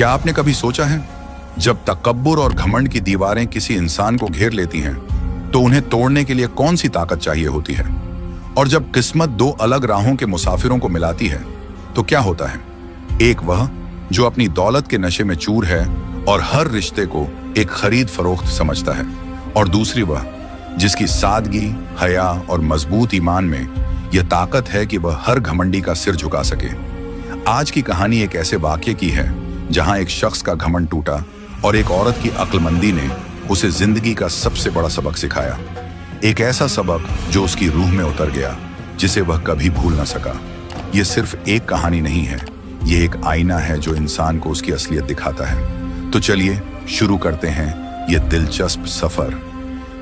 क्या आपने कभी सोचा है, जब तकब्बुर और घमंड की दीवारें किसी इंसान को घेर लेती हैं, तो उन्हें तोड़ने के लिए कौन सी ताकत चाहिए होती है? और जब किस्मत दो अलग राहों के मुसाफिरों को मिलाती है, तो क्या होता है? एक वह जो अपनी दौलत के नशे में चूर है और हर रिश्ते को एक खरीद फरोख्त समझता है, और दूसरी वह जिसकी सादगी, हया और मजबूत ईमान में यह ताकत है कि वह हर घमंडी का सिर झुका सके। आज की कहानी एक ऐसे वाक्य की है जहां एक शख्स का घमंड टूटा और एक औरत की अक्लमंदी ने उसे जिंदगी का सबसे बड़ा सबक सिखाया। एक ऐसा सबक जो उसकी रूह में उतर गया, जिसे वह कभी भूल न सका। यह सिर्फ एक कहानी नहीं है, यह एक आईना है जो इंसान को उसकी असलियत दिखाता है। तो चलिए शुरू करते हैं यह दिलचस्प सफर।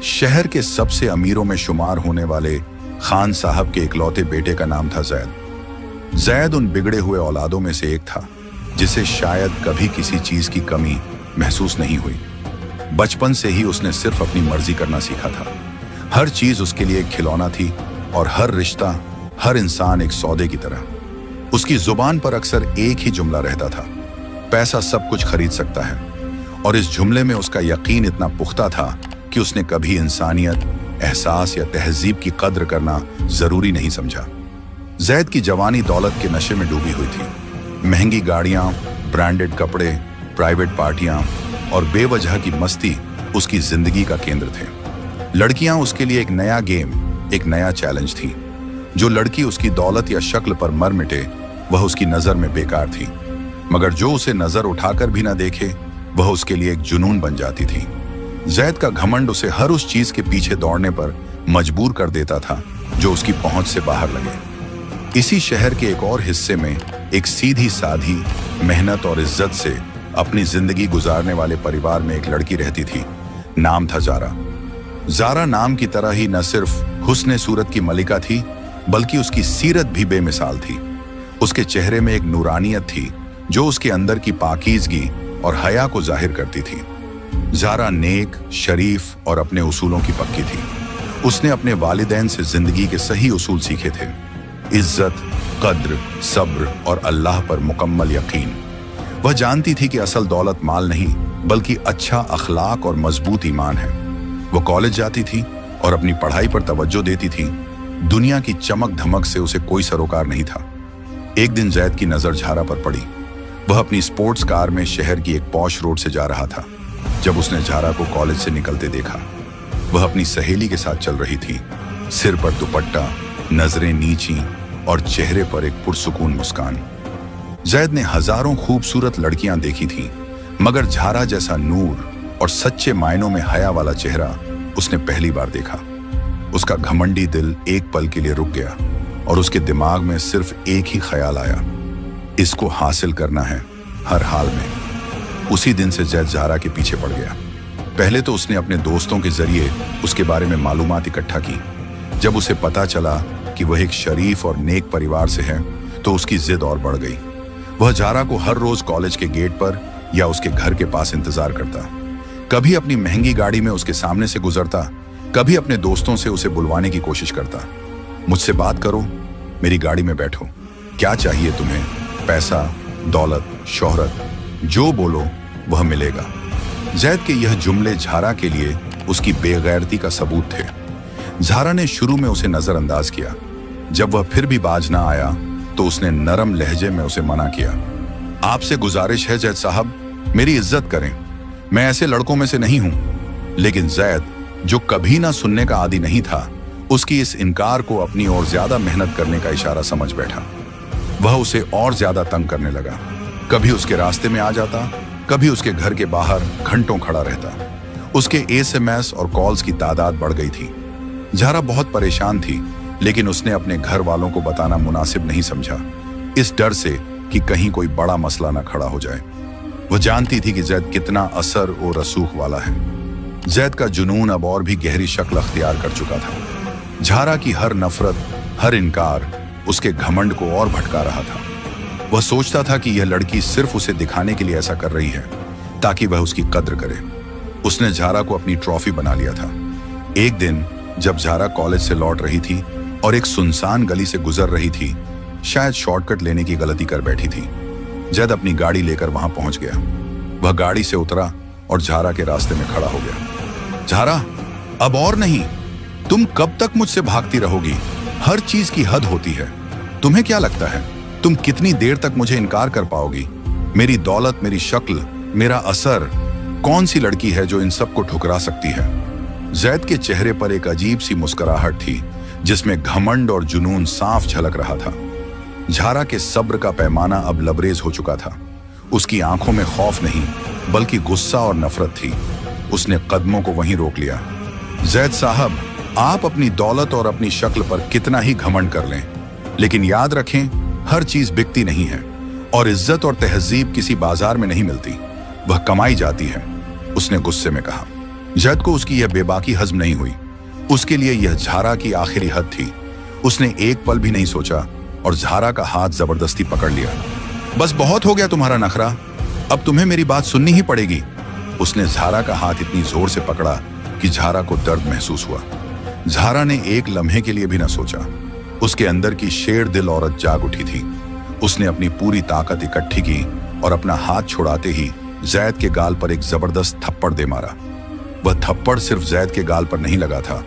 शहर के सबसे अमीरों में शुमार होने वाले खान साहब के इकलौते बेटे का नाम था जैद। जैद उन बिगड़े हुए औलादों में से एक था जिसे शायद कभी किसी चीज की कमी महसूस नहीं हुई। बचपन से ही उसने सिर्फ अपनी मर्जी करना सीखा था। हर चीज उसके लिए एक खिलौना थी और हर रिश्ता, हर इंसान एक सौदे की तरह। उसकी जुबान पर अक्सर एक ही जुमला रहता था, पैसा सब कुछ खरीद सकता है। और इस जुमले में उसका यकीन इतना पुख्ता था कि उसने कभी इंसानियत, एहसास या तहजीब की कद्र करना जरूरी नहीं समझा। जैद की जवानी दौलत के नशे में डूबी हुई थी। महंगी गाड़ियां, ब्रांडेड कपड़े, प्राइवेट पार्टियां और बेवजह की मस्ती उसकी जिंदगी का केंद्र थे। लड़कियां उसके लिए एक नया गेम, एक नया चैलेंज थी। जो लड़की उसकी दौलत या शक्ल पर मर मिटे, वह उसकी नजर में बेकार थी, मगर जो उसे नजर उठाकर भी ना देखे, वह उसके लिए एक जुनून बन जाती थी। जैद का घमंड उसे हर उस चीज के पीछे दौड़ने पर मजबूर कर देता था जो उसकी पहुंच से बाहर लगे। इसी शहर के एक और हिस्से में एक सीधी साधी, मेहनत और इज्जत से अपनी जिंदगी गुजारने वाले परिवार में एक लड़की रहती थी। नाम था जारा। जारा नाम की तरह ही न सिर्फ हुस्ने सूरत की मलिका थी, बल्कि उसकी सीरत भी बेमिसाल थी। उसके चेहरे में एक नूरानियत थी जो उसके अंदर की पाकीज़गी और हया को जाहिर करती थी। जारा नेक, शरीफ और अपने उसूलों की पक्की थी। उसने अपने वालिदैन से जिंदगी के सही उसूल सीखे थे: इज्जत, कद्र, सब्र और अल्लाह पर मुकम्मल यकीन। वह जानती थी कि असल दौलत माल नहीं, बल्कि अच्छा अखलाक और मजबूत ईमान है। वह कॉलेज जाती थी और अपनी पढ़ाई पर तवज्जो देती थी। दुनिया की चमक धमक से उसे कोई सरोकार नहीं था। एक दिन जैद की नजर झारा पर पड़ी। वह अपनी स्पोर्ट्स कार में शहर की एक पॉश रोड से जा रहा था। जब उसने झारा को कॉलेज से निकलते देखा, वह अपनी सहेली के साथ चल रही थी। सिर पर दुपट्टा, नजरें नीची और चेहरे पर एक पुरसुकून मुस्कान। जैद ने हजारों खूबसूरत लड़कियां देखी थीं, मगर झारा जैसा नूर और सच्चे मायनों में हया वाला चेहरा उसने पहली बार देखा। उसका घमंडी दिल एक पल के लिए रुक गया और उसके दिमाग में सिर्फ एक ही ख्याल आया: इसको हासिल करना है हर हाल में। उसी दिन से जैद जारा के पीछे पड़ गया। पहले तो उसने अपने दोस्तों के जरिए उसके बारे में मालूमात इकट्ठा की। जब उसे पता चला कि वह एक शरीफ और नेक परिवार से है, तो उसकी जिद और बढ़ गई। वह जारा को हर रोज कॉलेज के गेट पर या उसके घर के पास इंतजार करता। कभी अपनी महंगी गाड़ी में उसके सामने से गुजरता, कभी अपने दोस्तों से उसे बुलवाने की कोशिश करता। मुझसे बात करो, मेरी गाड़ी में बैठो, क्या चाहिए तुम्हें? पैसा, दौलत, शोहरत, जो बोलो वह मिलेगा। जैद के यह जुमले झारा के लिए उसकी बेगैरती का सबूत थे। झारा ने शुरू में उसे नजरअंदाज किया। जब वह फिर भी बाज ना आया, तो उसने नरम लहजे में उसे मना किया। आपसे गुजारिश है जैद साहब, मेरी इज्जत करें, मैं ऐसे लड़कों में से नहीं हूं। लेकिन जैद, जो कभी ना सुनने का आदी नहीं था, उसकी इस इनकार को अपनी और ज्यादा मेहनत करने का इशारा समझ बैठा। वह उसे और ज्यादा तंग करने लगा। कभी उसके रास्ते में आ जाता, कभी उसके घर के बाहर घंटों खड़ा रहता। उसके एसएमएस और कॉल्स की तादाद बढ़ गई थी। झारा बहुत परेशान थी, लेकिन उसने अपने घर वालों को बताना मुनासिब नहीं समझा, इस डर से कि कहीं कोई बड़ा मसला ना खड़ा हो जाए। वह जानती थी कि जैद कितना असर और रसूख वाला है। जैद का जुनून अब और भी गहरी शक्ल अख्तियार कर चुका था। झारा की हर नफरत, हर इनकार उसके घमंड को और भटका रहा था। वह सोचता था कि यह लड़की सिर्फ उसे दिखाने के लिए ऐसा कर रही है, ताकि वह उसकी कद्र करे। उसने झारा को अपनी ट्रॉफी बना लिया था। एक दिन जब झारा कॉलेज से लौट रही थी और एक सुनसान गली से गुजर रही थी, शायद शॉर्टकट लेने की गलती कर बैठी थी। जैद अपनी गाड़ी लेकर वहां पहुंच गया। वह गाड़ी से उतरा और झारा के रास्ते में खड़ा हो गया। झारा, अब और नहीं। तुम कब तक मुझसे भागती रहोगी? हर चीज की हद होती है। तुम्हें क्या लगता है तुम कितनी देर तक मुझे इनकार कर पाओगी? मेरी दौलत, मेरी शक्ल, मेरा असर, कौन सी लड़की है जो इन सबको ठुकरा सकती है? जैद के चेहरे पर एक अजीब सी मुस्कुराहट थी जिसमें घमंड और जुनून साफ झलक रहा था। झारा के सब्र का पैमाना अब लबरेज हो चुका था। उसकी आंखों में खौफ नहीं बल्कि गुस्सा और नफरत थी। उसने कदमों को वहीं रोक लिया। जैद साहब, आप अपनी दौलत और अपनी शक्ल पर कितना ही घमंड कर लें, लेकिन याद रखें, हर चीज बिकती नहीं है और इज्जत और तहजीब किसी बाजार में नहीं मिलती, वह कमाई जाती है, उसने गुस्से में कहा। जैद को उसकी यह बेबाकी हजम नहीं हुई। उसके लिए यह झारा की आखिरी हद थी। उसने एक पल भी नहीं सोचा और झारा का हाथ जबरदस्ती पकड़ लिया। बस बहुत हो गया तुम्हारा नखरा, अब तुम्हें मेरी बात सुननी ही पड़ेगी। उसने झारा का हाथ इतनी जोर से पकड़ा कि झारा को दर्द महसूस हुआ। झारा ने एक लम्हे के लिए भी न सोचा। उसके अंदर की शेर दिल औरत जाग उठी थी। उसने अपनी पूरी ताकत इकट्ठी की और अपना हाथ छुड़ाते ही जैद के गाल पर एक जबरदस्त थप्पड़ दे मारा। वह थप्पड़ सिर्फ जैद के गाल पर नहीं लगा था,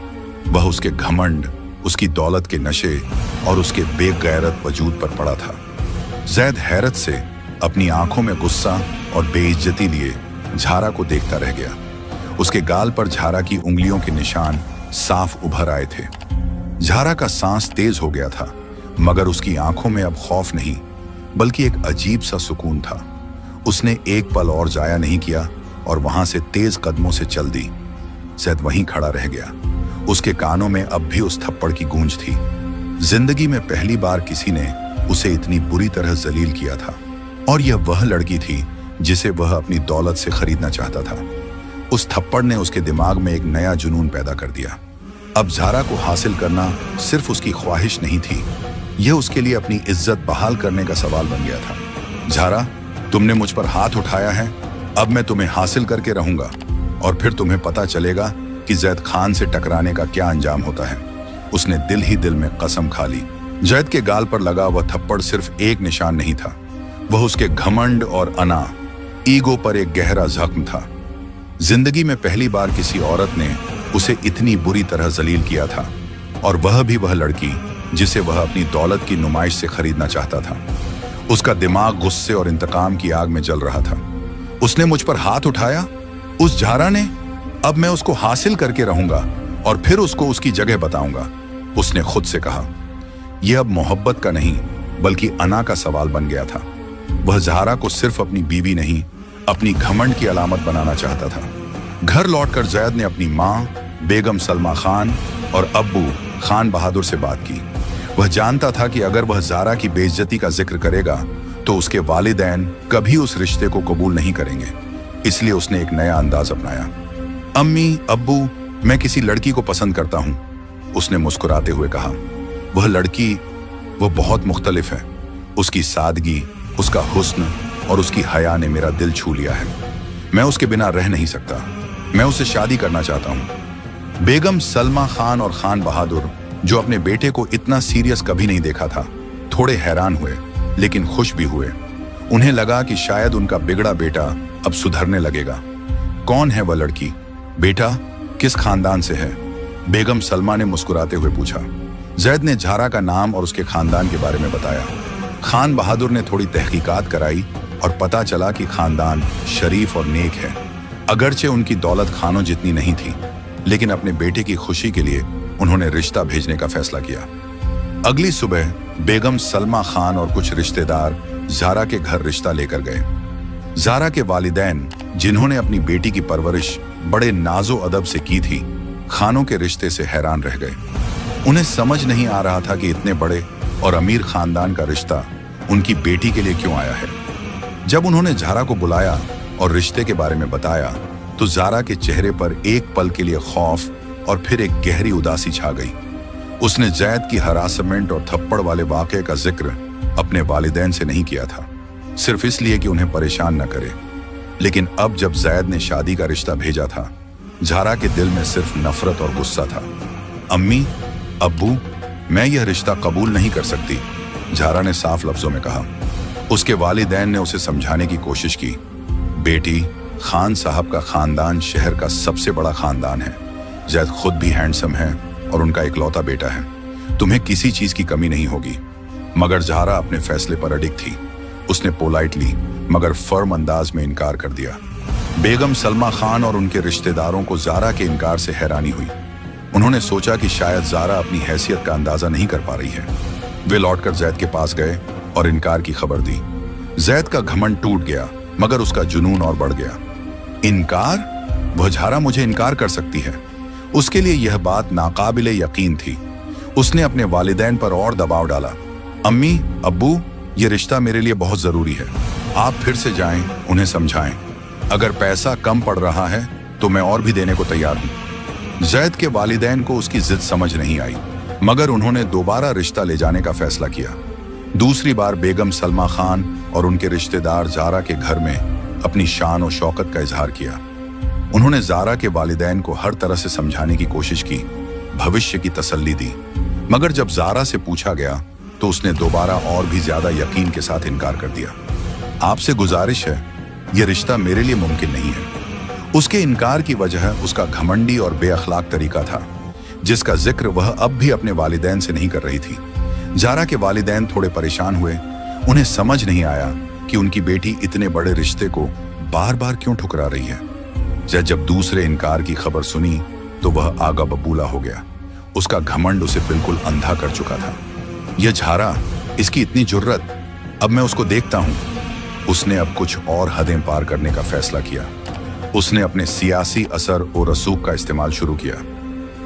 वह उसके घमंड, उसकी दौलत के नशे और उसके बेगैरत वजूद पर पड़ा था। जैद हैरत से अपनी आंखों में गुस्सा और बेइज्जती लिए झारा को देखता रह गया। उसके गाल पर झारा की उंगलियों के निशान साफ उभर आए थे। झारा का सांस तेज हो गया था, मगर उसकी आंखों में अब खौफ नहीं बल्कि एक अजीब सा सुकून था। उसने एक पल और जाया नहीं किया और वहां से तेज कदमों से चल दी। जैद वहीं खड़ा रह गया। उसके कानों में अब भी उस थप्पड़ की गूंज थी। जिंदगी में पहली बार किसी ने उसे इतनी बुरी तरह जलील किया था और यह वह लड़की थी जिसे वह अपनी दौलत से खरीदना चाहता था। उस थप्पड़ ने उसके दिमाग में एक नया जुनून पैदा कर दिया। अब झारा को हासिल करना सिर्फ उसकी ख्वाहिश नहीं थी, यह उसके लिए अपनी इज्जत बहाल करने का सवाल बन गया था। झारा, तुमने मुझ पर हाथ उठाया है, अब मैं तुम्हें हासिल करके रहूंगा और फिर तुम्हें पता चलेगा कि जैद खान से टकराने का क्या अंजाम होता है। उसने दिल ही दिल में कसम खा ली। जैद के गाल पर लगा वह थप्पड़ सिर्फ एक निशान नहीं था, वह उसके घमंड और अना, ईगो पर एक गहरा जख्म था। जिंदगी में पहली बार किसी औरत ने उसे इतनी बुरी तरह जलील किया था, और वह भी वह लड़की जिसे वह अपनी दौलत की नुमाइश से खरीदना चाहता था। उसका दिमाग गुस्से और इंतकाम की आग में जल रहा था। उसने मुझ पर हाथ उठाया, उस झारा ने, अब मैं उसको हासिल करके रहूंगा और फिर उसको उसकी जगह बताऊंगा, उसने खुद से कहा। यह अब मोहब्बत का नहीं बल्कि अना का सवाल बन गया था। वह झारा को सिर्फ अपनी बीवी नहीं, अपनी घमंड की अलामत बनाना चाहता था। घर लौटकर जैद ने अपनी माँ बेगम सलमा खान और अब्बू खान बहादुर से बात की। वह जानता था कि अगर वह ज़ारा की बेइज्जती का जिक्र करेगा तो उसके वालिदैन कभी उस रिश्ते को कबूल नहीं करेंगे, इसलिए उसने एक नया अंदाज अपनाया। अम्मी, अब्बू, मैं किसी लड़की को पसंद करता हूँ, उसने मुस्कुराते हुए कहा। वह लड़की, वह बहुत मुख्तलिफ है। उसकी सादगी, उसका हुस्न और उसकी हया ने मेरा दिल छू लिया है। मैं उसके बिना रह नहीं सकता। मैं उससे शादी करना चाहता हूँ। बेगम सलमा खान और खान बहादुर, जो अपने बेटे को इतना सीरियस कभी नहीं देखा था, थोड़े हैरान हुए लेकिन खुश भी हुए। उन्हें लगा कि शायद उनका बिगड़ा बेटा अब सुधरने लगेगा। कौन है वह लड़की? बेटा किस खानदान से है? बेगम सलमा ने मुस्कुराते हुए पूछा। जैद ने झारा का नाम और उसके खानदान के बारे में बताया। खान बहादुर ने थोड़ी तहकीकात कराई और पता चला कि खानदान शरीफ और नेक है। अगरचे उनकी दौलत खानों जितनी नहीं थी, लेकिन अपने बेटे की खुशी के लिए उन्होंने रिश्ता भेजने का फैसला किया। अगली सुबह बेगम सलमा खान और कुछ रिश्तेदार ज़ारा के घर रिश्ता लेकर गए। ज़ारा के वालिदैन, जिन्होंने अपनी बेटी की परवरिश बड़े नाजो अदब से की थी, खानों के रिश्ते से हैरान रह गए। उन्हें समझ नहीं आ रहा था कि इतने बड़े और अमीर खानदान का रिश्ता उनकी बेटी के लिए क्यों आया है। जब उन्होंने ज़ारा को बुलाया और रिश्ते के बारे में बताया तो ज़ारा के चेहरे पर एक पल के लिए खौफ और फिर एक गहरी उदासी छा गई। उसने जैद की हरासमेंट और थप्पड़ वाले वाक़े का जिक्र अपने वालिदैन से नहीं किया था, सिर्फ इसलिए कि उन्हें परेशान न करे। लेकिन अब जब जैद ने शादी का रिश्ता भेजा था, ज़ारा के दिल में सिर्फ नफरत और गुस्सा था। अम्मी, अब्बू, मैं यह रिश्ता कबूल नहीं कर सकती, ज़ारा ने साफ लफ्जों में कहा। उसके वालिदैन ने उसे समझाने की कोशिश की, बेटी, खान साहब का खानदान शहर का सबसे बड़ा खानदान है। जैद खुद भी हैंडसम है और उनका इकलौता बेटा है। तुम्हें किसी चीज की कमी नहीं होगी। मगर ज़ारा अपने फैसले पर अडिग थी। उसने पोलाइटली मगर फर्म अंदाज में इनकार कर दिया। बेगम सलमा खान और उनके रिश्तेदारों को ज़ारा के इनकार से हैरानी हुई। उन्होंने सोचा कि शायद ज़ारा अपनी हैसियत का अंदाजा नहीं कर पा रही है। वे लौटकर जैद के पास गए और इनकार की खबर दी। जैद का घमंड टूट गया, मगर उसका जुनून और बढ़ गया। इनकार? वह ज़ारा मुझे इनकार कर सकती है? उसके लिए यह बात नाकाबिले यकीन थी। उसने अपने वालिदैन पर और दबाव डाला। अम्मी, अब्बू, ये रिश्ता मेरे लिए बहुत जरूरी है। आप फिर से जाएं, उन्हें समझाएं। अगर पैसा कम पड़ रहा है तो मैं और भी देने को तैयार हूं। जैद के वालिदैन को उसकी जिद समझ नहीं आई, मगर उन्होंने दोबारा रिश्ता ले जाने का फैसला किया। दूसरी बार बेगम सलमा खान और उनके रिश्तेदार ज़ारा के घर में अपनी शान और शौकत का इजहार किया। उन्होंने ज़ारा के वालिदैन को हर तरह से समझाने की कोशिश की, भविष्य की तसल्ली दी। मगर जब ज़ारा से पूछा गया तो उसने दोबारा और भी ज्यादा यकीन के साथ इनकार कर दिया। आपसे गुजारिश है, यह रिश्ता मेरे लिए मुमकिन नहीं है। उसके इनकार की वजह उसका घमंडी और बेअखलाक तरीका था, जिसका जिक्र वह अब भी अपने वालिदैन से नहीं कर रही थी। ज़ारा के वालिदैन थोड़े परेशान हुए। उन्हें समझ नहीं आया कि उनकी बेटी इतने बड़े रिश्ते को बार बार क्यों ठुकरा रही है। जब दूसरे इनकार की खबर सुनी तो वह आगा बबूला हो गया। उसका घमंड उसे बिल्कुल अंधा कर चुका था। यह ज़ारा, इसकी इतनी जुर्रत, अब मैं उसको देखता हूं। उसने अब कुछ और हदें पार करने का फैसला किया। उसने अपने सियासी असर और रसूख का इस्तेमाल शुरू किया।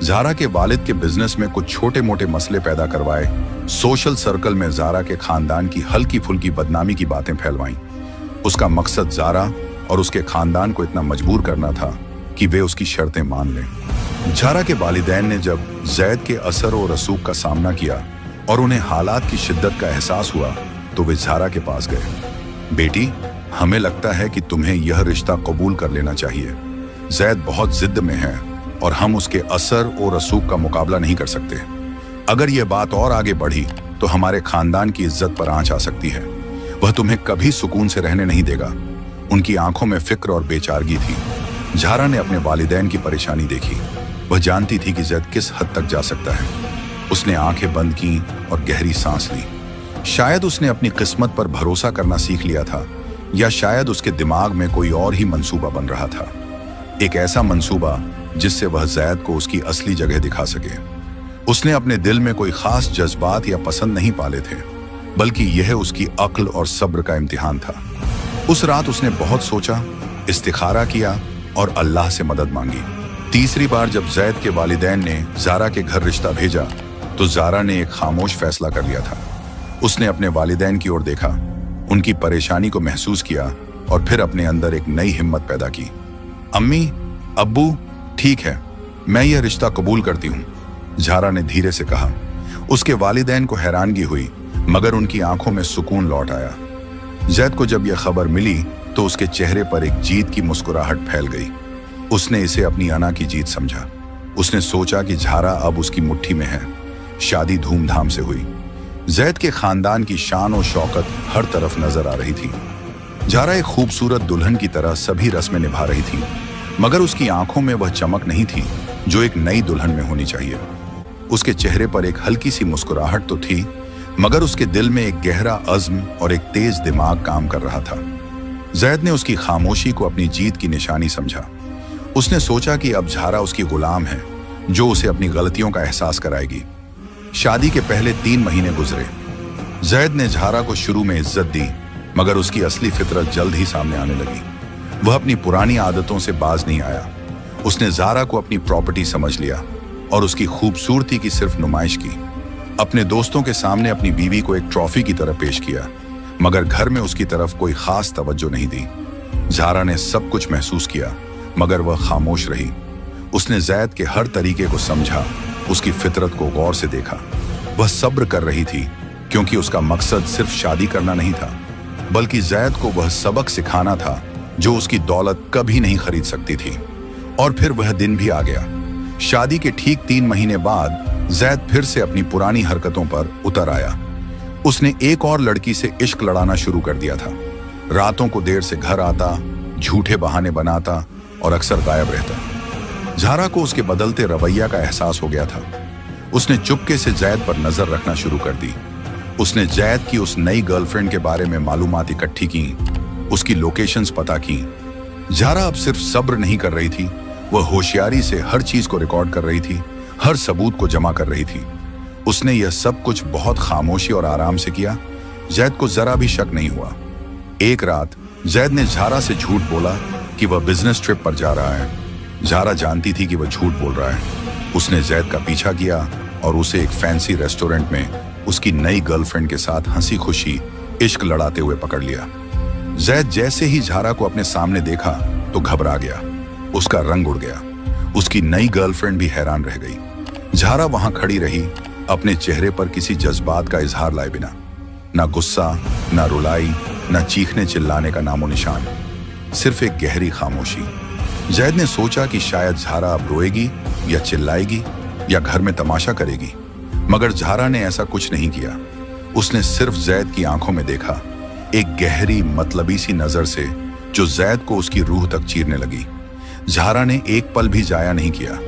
ज़ारा के वालिद के बिजनेस में कुछ छोटे मोटे मसले पैदा करवाए। सोशल सर्कल में ज़ारा के खानदान की हल्की फुल्की बदनामी की बातें फैलवाईं। उसका मकसद ज़ारा और उसके खानदान को इतना मजबूर करना था कि वे उसकी शर्तें मान लें। ज़ारा के वालिदैन ने जब जैद के असर और रसूख का सामना किया और उन्हें हालात की शिद्दत का एहसास हुआ तो वे ज़ारा के पास गए। बेटी, हमें लगता है कि तुम्हें यह रिश्ता कबूल कर लेना चाहिए। जैद बहुत जिद्द में है और हम उसके असर और रसूख का मुकाबला नहीं कर सकते। अगर यह बात और आगे बढ़ी तो हमारे खानदान की इज्जत पर आंच आ सकती है। वह तुम्हें कभी सुकून से रहने नहीं देगा। उनकी आंखों में फिक्र और बेचारगी थी। ज़ारा ने अपने वालिदैन की परेशानी देखी। वह जानती थी कि जैद किस हद तक जा सकता है। उसने आंखें बंद की और गहरी सांस ली। शायद उसने अपनी किस्मत पर भरोसा करना सीख लिया था, या शायद उसके दिमाग में कोई और ही मंसूबा बन रहा था। एक ऐसा मंसूबा जिससे वह जैद को उसकी असली जगह दिखा सके। उसने अपने दिल में कोई खास जज्बात या पसंद नहीं पाले थे, बल्कि यह उसकी अक्ल और सब्र का इम्तिहान था। उस रात उसने बहुत सोचा, इस्तिखारा किया और अल्लाह से मदद मांगी। तीसरी बार जब जैद के वालिदैन ने ज़ारा के घर रिश्ता भेजा तो ज़ारा ने एक खामोश फैसला कर लिया था। उसने अपने वालिदैन की ओर देखा, उनकी परेशानी को महसूस किया और फिर अपने अंदर एक नई हिम्मत पैदा की। अम्मी, अब्बू, ठीक है, मैं यह रिश्ता कबूल करती हूँ, ज़ारा ने धीरे से कहा। उसके वालिदैन को हैरानगी हुई, मगर उनकी आंखों में सुकून लौट आया। जैद को जब यह खबर मिली तो उसके चेहरे पर एक जीत की मुस्कुराहट फैल गई। उसने इसे अपनी अना की जीत समझा। उसने सोचा कि ज़ारा अब उसकी मुट्ठी में है। शादी धूमधाम से हुई। जैद के खानदान की शान और शौकत हर तरफ नजर आ रही थी। ज़ारा एक खूबसूरत दुल्हन की तरह सभी रस्में निभा रही थी, मगर उसकी आंखों में वह चमक नहीं थी जो एक नई दुल्हन में होनी चाहिए। उसके चेहरे पर एक हल्की सी मुस्कुराहट तो थी, मगर उसके दिल में एक गहरा अज़्म और एक तेज दिमाग काम कर रहा था। जैद ने उसकी खामोशी को अपनी जीत की निशानी समझा। उसने सोचा कि अब ज़ारा उसकी गुलाम है, जो उसे अपनी गलतियों का एहसास कराएगी। शादी के पहले 3 महीने गुजरे। जैद ने ज़ारा को शुरू में इज्जत दी, मगर उसकी असली फितरत जल्द ही सामने आने लगी। वह अपनी पुरानी आदतों से बाज नहीं आया। उसने ज़ारा को अपनी प्रॉपर्टी समझ लिया और उसकी खूबसूरती की सिर्फ नुमाइश की। अपने दोस्तों के सामने अपनी बीवी को एक ट्रॉफी की तरह पेश किया, मगर घर में उसकी तरफ कोई खास तवज्जो नहीं दी। ज़ारा ने सब कुछ महसूस किया, मगर वह खामोश रही। उसने जैद के हर तरीके को समझा, उसकी फितरत को गौर से देखा। वह सब्र कर रही थी, क्योंकि उसका मकसद सिर्फ शादी करना नहीं था, बल्कि जैद को वह सबक सिखाना था जो उसकी दौलत कभी नहीं खरीद सकती थी। और फिर वह दिन भी आ गया। शादी के ठीक 3 महीने बाद जैद फिर से अपनी पुरानी हरकतों पर उतर आया। उसने एक और लड़की से इश्क लड़ाना शुरू कर दिया था। रातों को देर से घर आता, झूठे बहाने बनाता और अक्सर गायब रहता। झारा को उसके बदलते रवैया का एहसास हो गया था। उसने चुपके से जैद पर नजर रखना शुरू कर दी। उसने जैद की उस नई गर्लफ्रेंड के बारे में मालूमात इकट्ठी की, उसकी लोकेशंस पता की। झारा अब सिर्फ सब्र नहीं कर रही थी, वह होशियारी से हर चीज को रिकॉर्ड कर रही थी, हर सबूत को जमा कर रही थी। उसने यह सब कुछ बहुत खामोशी और आराम से किया। जैद को जरा भी शक नहीं हुआ। एक रात जैद ने झारा से झूठ बोला कि वह बिजनेस ट्रिप पर जा रहा है। झारा जानती थी कि वह झूठ बोल रहा है। उसने जैद का पीछा किया और उसे एक फैंसी रेस्टोरेंट में उसकी नई गर्लफ्रेंड के साथ हंसी खुशी इश्क लड़ाते हुए पकड़ लिया। जैद जैसे ही झारा को अपने सामने देखा तो घबरा गया। उसका रंग उड़ गया। उसकी नई गर्लफ्रेंड भी हैरान रह गई। झारा वहां खड़ी रही, अपने चेहरे पर किसी जज्बात का इजहार लाए बिना। ना गुस्सा, ना रुलाई, ना चीखने चिल्लाने का नामो निशान, सिर्फ एक गहरी खामोशी। जैद ने सोचा कि शायद झारा अब रोएगी या चिल्लाएगी या घर में तमाशा करेगी, मगर झारा ने ऐसा कुछ नहीं किया। उसने सिर्फ जैद की आंखों में देखा, एक गहरी मतलबी सी नजर से जो जैद को उसकी रूह तक चीरने लगी। झारा ने एक पल भी जाया नहीं किया।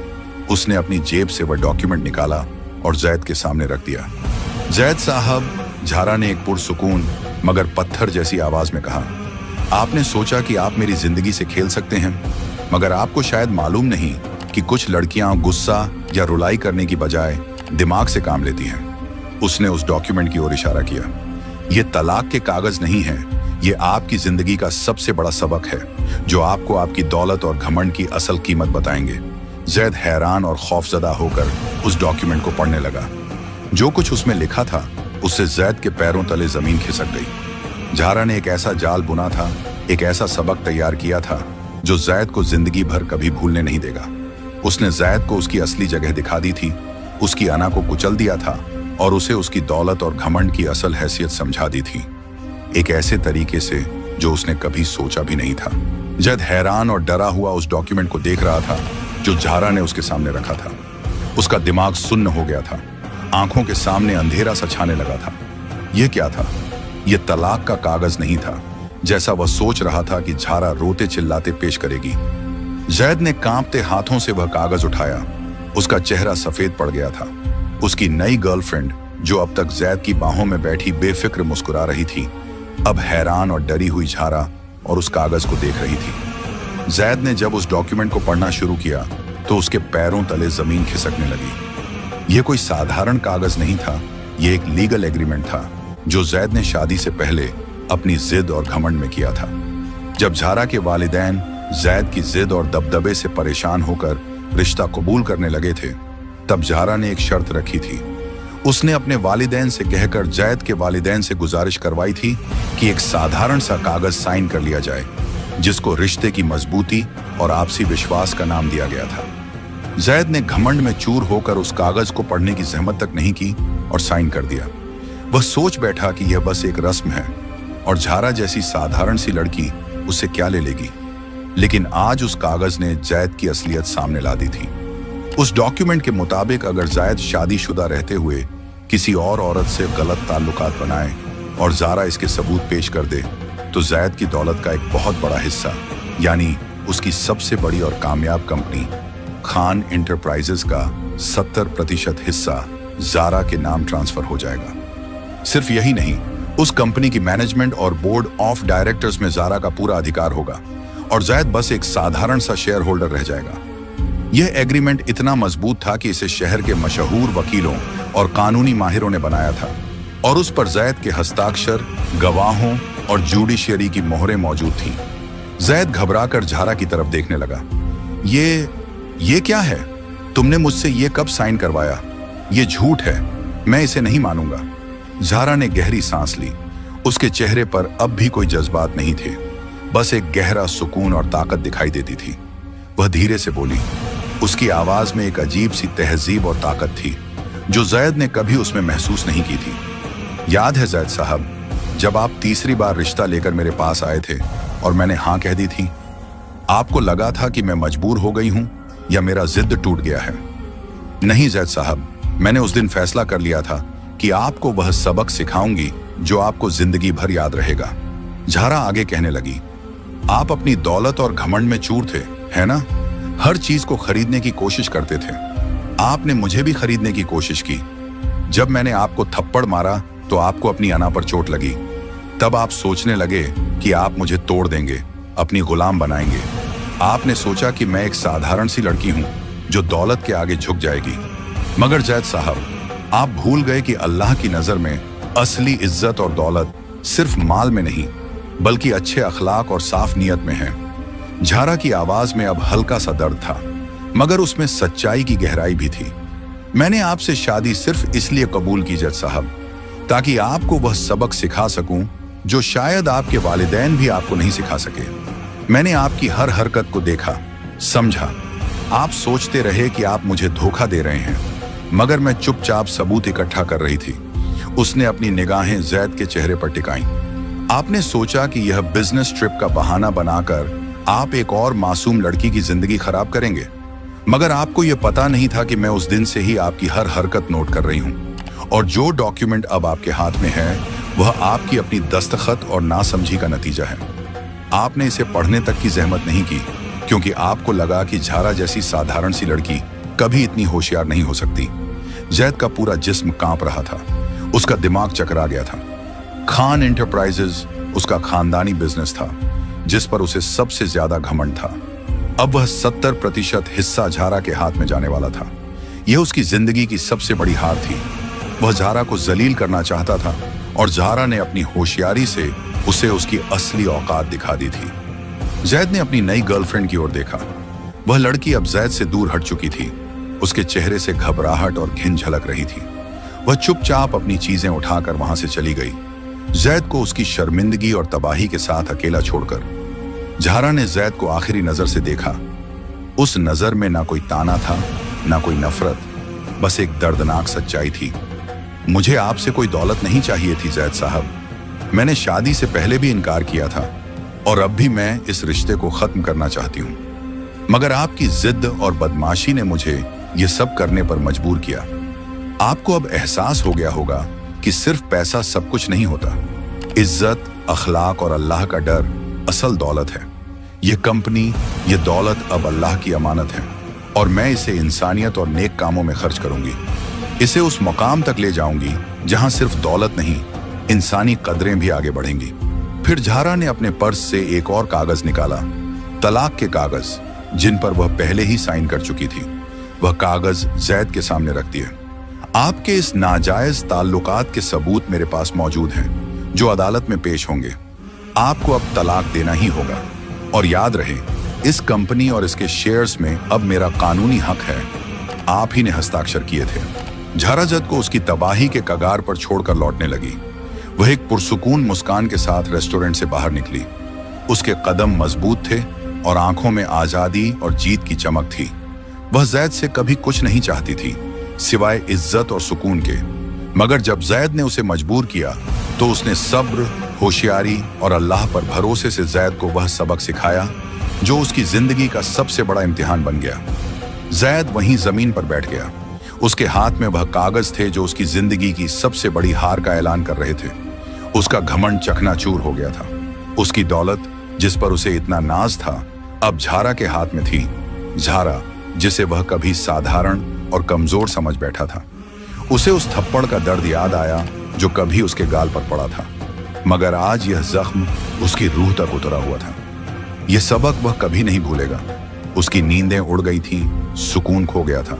उसने अपनी जेब से वह डॉक्यूमेंट निकाला और जैद के सामने रख दिया। जैद साहब, झारा ने एक पुरसुकून मगर पत्थर जैसी आवाज में कहा, आपने सोचा कि आप मेरी जिंदगी से खेल सकते हैं, मगर आपको शायद मालूम नहीं कि कुछ लड़कियां गुस्सा या रुलाई करने की बजाय दिमाग से काम लेती हैं। उसने उस डॉक्यूमेंट की ओर इशारा किया। यह तलाक के कागज नहीं है, यह आपकी जिंदगी का सबसे बड़ा सबक है, जो आपको आपकी दौलत और घमंड की असल कीमत बताएंगे। जैद हैरान और खौफजदा होकर उस डॉक्यूमेंट को पढ़ने लगा। जो कुछ उसमें लिखा था उससे जैद के पैरों तले जमीन खिसक गई। झारा ने एक ऐसा जाल बुना था, एक ऐसा सबक तैयार किया था जो जैद को जिंदगी भर कभी भूलने नहीं देगा। उसने जैद को उसकी असली जगह दिखा दी थी, उसकी अना को कुचल दिया था और उसे उसकी दौलत और घमंड की असल हैसियत समझा दी थी, एक ऐसे तरीके से जो उसने कभी सोचा भी नहीं था। जैद हैरान और डरा हुआ उस डॉक्यूमेंट को देख रहा था जो झारा ने उसके सामने रखा था। उसका दिमाग सुन्न हो गया था, आंखों के सामने अंधेरा सा छाने लगा था। यह क्या था? यह तलाक का कागज नहीं था, जैसा वह सोच रहा था कि झारा रोते चिल्लाते पेश करेगी। जैद ने कांपते हाथों से वह कागज उठाया। उसका चेहरा सफेद पड़ गया था। उसकी नई गर्लफ्रेंड, जो अब तक जैद की बाहों में बैठी बेफिक्र मुस्कुरा रही थी, अब हैरान और डरी हुई झारा और उस कागज को देख रही थी। जैद ने जब उस डॉक्यूमेंट को पढ़ना शुरू किया तो उसके पैरों तले जमीन खिसकने लगी। यह कोई साधारण कागज नहीं था, यह एक लीगल एग्रीमेंट था जो जैद ने शादी से पहले अपनी जिद और घमंड में किया था। जब झारा के वालिदैन जैद की जिद और दबदबे से परेशान होकर रिश्ता कबूल करने लगे थे, तब झारा ने एक शर्त रखी थी। उसने अपने वालिदैन से कहकर जैद के वालिदैन से गुजारिश करवाई थी कि एक साधारण सा कागज साइन कर लिया जाए, जिसको रिश्ते की मजबूती और आपसी विश्वास का नाम दिया गया था। जैद ने घमंड में चूर होकर उस कागज को पढ़ने की जहमत तक नहीं की और साइन कर दिया। वह सोच बैठा कि यह बस एक रस्म है और झारा जैसी साधारण सी लड़की उससे क्या ले लेगी। लेकिन आज उस कागज ने जैद की असलियत सामने ला दी थी। उस डॉक्यूमेंट के मुताबिक अगर जैद शादीशुदा रहते हुए किसी और औरत से गलत ताल्लुकात बनाए और ज़ारा इसके सबूत पेश कर दे, तो जैद की दौलत का एक बहुत बड़ा हिस्सा, यानी उसकी सबसे बड़ी और कामयाब कंपनी खान इंटरप्राइजेज का 70% हिस्सा ज़ारा के नाम ट्रांसफर हो जाएगा। सिर्फ यही नहीं, उस कंपनी की मैनेजमेंट और बोर्ड ऑफ डायरेक्टर्स में ज़ारा का पूरा अधिकार होगा और जैद बस एक साधारण सा शेयर होल्डर रह जाएगा। यह एग्रीमेंट इतना मजबूत था कि इसे शहर के मशहूर वकीलों और कानूनी माहिरों ने बनाया था और उस पर जैद के हस्ताक्षर, गवाहों और जुडिशियरी की मोहरें मौजूद थीं। जैद घबराकर झारा की तरफ देखने लगा। ये क्या है? तुमने मुझसे ये कब साइन करवाया? ये झूठ है, मैं इसे नहीं मानूंगा। झारा ने गहरी सांस ली। उसके चेहरे पर अब भी कोई जज्बात नहीं थे, बस एक गहरा सुकून और ताकत दिखाई देती थी। वह धीरे से बोली। उसकी आवाज में एक अजीब सी तहजीब और ताकत थी जो जैद ने कभी उसमें महसूस नहीं की थी। याद है जैद साहब, जब आप तीसरी बार रिश्ता लेकर मेरे पास आए थे और मैंने हाँ कह दी थी, आपको लगा था कि मैं मजबूर हो गई हूं या मेरा जिद टूट गया है? नहीं जैद साहब, मैंने उस दिन फैसला कर लिया था कि आपको वह सबक सिखाऊंगी जो आपको जिंदगी भर याद रहेगा। झारा आगे कहने लगी, आप अपनी दौलत और घमंड में चूर थे, है ना? हर चीज को खरीदने की कोशिश करते थे। आपने मुझे भी खरीदने की कोशिश की। जब मैंने आपको थप्पड़ मारा तो आपको अपनी अना पर चोट लगी। तब आप सोचने लगे कि आप मुझे तोड़ देंगे, अपनी गुलाम बनाएंगे। आपने सोचा कि मैं एक साधारण सी लड़की हूं जो दौलत के आगे झुक जाएगी। मगर जैद साहब, आप भूल गए कि अल्लाह की नजर में असली इज्जत और दौलत सिर्फ माल में नहीं बल्कि अच्छे अखलाक और साफ नियत में है। झारा की आवाज में अब हल्का सा दर्द था, मगर उसमें सच्चाई की गहराई भी थी। मैंने आपसे शादी सिर्फ इसलिए कबूल की जज साहब, ताकि आपको वह सबक सिखा सकूं जो शायद आपके वालिदैन भी आपको नहीं सिखा सके। मैंने आपकी हर हरकत को देखा, समझा। आप सोचते रहे कि आप मुझे धोखा दे रहे हैं, मगर मैं चुपचाप सबूत इकट्ठा कर रही थी। उसने अपनी निगाहें जैद के चेहरे पर टिकाईं। आपने सोचा कि यह बिजनेस ट्रिप का बहाना बनाकर आप एक और मासूम लड़की की जिंदगी खराब करेंगे, मगर आपको यह पता नहीं था कि मैं उस दिन से ही आपकी हर हरकत नोट कर रही हूं, और जो डॉक्यूमेंट अब आपके हाथ में है वह आपकी अपनी दस्तखत और नासमझी का नतीजा है। आपने इसे पढ़ने तक की जहमत नहीं की, क्योंकि आपको लगा कि झारा जैसी साधारण सी लड़की कभी इतनी होशियार नहीं हो सकती। जैद का पूरा जिस्म कांप रहा था, उसका दिमाग चकरा गया था। खान एंटरप्राइजेज उसका खानदानी बिजनेस था, जिस पर उसे सबसे ज्यादा घमंड था। अब वह 70% हिस्सा झारा के हाथ में जाने वाला था। यह उसकी जिंदगी की सबसे बड़ी हार थी। वह झारा को जलील करना चाहता था, और झारा ने अपनी होशियारी से उसे उसकी असली औकात दिखा दी थी। जैद ने अपनी नई गर्लफ्रेंड की ओर देखा। वह लड़की अब जैद से दूर हट चुकी थी। उसके चेहरे से घबराहट और घिन झलक रही थी। वह चुपचाप अपनी चीजें उठाकर वहां से चली गई, जैद को उसकी शर्मिंदगी और तबाही के साथ अकेला छोड़कर। झारा ने जैद को आखिरी नजर से देखा। उस नजर में ना कोई ताना था, ना कोई नफरत, बस एक दर्दनाक सच्चाई थी। मुझे आपसे कोई दौलत नहीं चाहिए थी जैद साहब। मैंने शादी से पहले भी इनकार किया था, और अब भी मैं इस रिश्ते को खत्म करना चाहती हूँ, मगर आपकी जिद और बदमाशी ने मुझे ये सब करने पर मजबूर किया। आपको अब एहसास हो गया होगा कि सिर्फ पैसा सब कुछ नहीं होता। इज्जत, अखलाक और अल्लाह का डर असल दौलत है। ये कंपनी, ये दौलत अब अल्लाह की अमानत है, और मैं इसे इंसानियत और नेक कामों में खर्च करूंगी। इसे उस मुकाम तक ले जाऊंगी जहां सिर्फ दौलत नहीं, इंसानी कदरें भी आगे बढ़ेंगी। फिर झारा ने अपने पर्स से एक और कागज निकाला, तलाक के कागज, जिन पर वह पहले ही साइन कर चुकी थी। वह कागज जैद के सामने रख दिए। आपके इस नाजायज ताल्लुकात के सबूत मेरे पास मौजूद हैं, जो अदालत में पेश होंगे। आपको अब तलाक देना ही होगा, और याद रहे, इस कंपनी और इसके शेयर्स में अब मेरा कानूनी हक है। आप ही ने हस्ताक्षर किए थे। झारा जद को उसकी तबाही के कगार पर छोड़कर लौटने लगी। वह एक पुरसुकून मुस्कान के साथ रेस्टोरेंट से बाहर निकली। उसके कदम मजबूत थे और आंखों में आजादी और जीत की चमक थी। वह जैद से कभी कुछ नहीं चाहती थी सिवाय इज्जत और सुकून के, मगर जब जैद ने उसे मजबूर किया तो उसने सब्र, होशियारी और अल्लाह पर भरोसे से जैद को वह सबक सिखाया जो उसकी जिंदगी का सबसे बड़ा इम्तिहान बन गया। जैद वहीं जमीन पर बैठ गया। उसके हाथ में वह कागज थे जो उसकी जिंदगी की सबसे बड़ी हार का ऐलान कर रहे थे। उसका घमंड चकनाचूर हो गया था। उसकी दौलत, जिस पर उसे इतना नाज था, अब झारा के हाथ में थी। झारा, जिसे वह कभी साधारण और कमजोर समझ बैठा था। उसे उस थप्पड़ का दर्द याद आया जो कभी उसके गाल पर पड़ा था, मगर आज यह जख्म उसकी रूह तक उतरा हुआ था। यह सबक वह कभी नहीं भूलेगा। उसकी नींदें उड़ गई थीं, सुकून खो गया था।